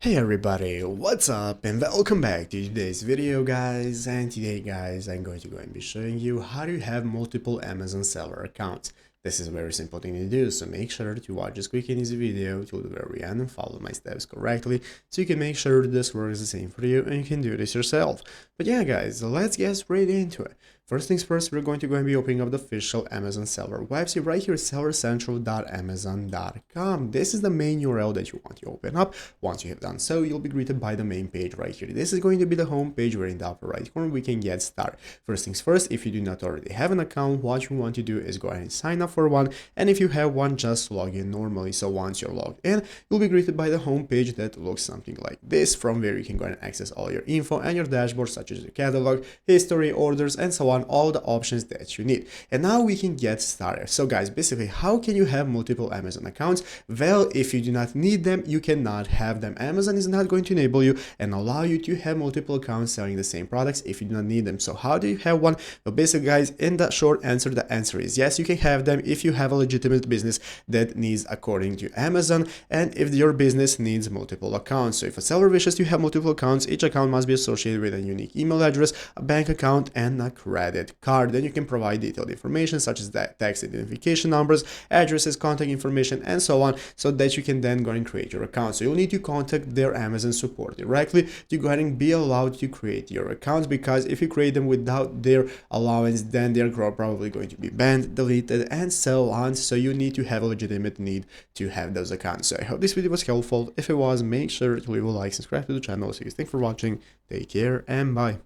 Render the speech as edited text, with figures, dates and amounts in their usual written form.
Hey everybody, what's up and welcome back to today's video guys. And today guys I'm going to go and be showing you how to have multiple Amazon seller accounts. This is a very simple thing to do, so make sure to watch this quick and easy video till the very end and follow my steps correctly so you can make sure that this works the same for you and you can do this yourself. But yeah guys, let's get straight into it. First things first, we're going to go and be opening up the official Amazon seller website right here, sellercentral.amazon.com. This is the main URL that you want to open up. Once you have done so, you'll be greeted by the main page right here. This is going to be the home page where in the upper right corner we can get started. First things first, if you do not already have an account, what you want to do is go ahead and sign up for one. And if you have one, just log in normally. So once you're logged in, you'll be greeted by the home page that looks something like this, from where you can go and access all your info and your dashboard, such as your catalog, history, orders, and so on, all the options that you need. And now we can get started. So guys, basically, how can you have multiple Amazon accounts? Well, if you do not need them, you cannot have them. Amazon is not going to enable you and allow you to have multiple accounts selling the same products if you do not need them. So how do you have one? Well, basically guys, in the short answer, the answer is yes, you can have them if you have a legitimate business that needs according to Amazon, and if your business needs multiple accounts. So if a seller wishes to have multiple accounts, each account must be associated with a unique email address, a bank account, and a credit card. Then you can provide detailed information such as that tax identification numbers, addresses, contact information, and so on, so that you can then go and create your account. So you'll need to contact their Amazon support directly to go ahead and be allowed to create your accounts, because if you create them without their allowance, then they're probably going to be banned, deleted, and so on. So you need to have a legitimate need to have those accounts. So I hope this video was helpful. If it was, make sure to leave a like, subscribe to the channel. So thanks for watching, take care, and bye.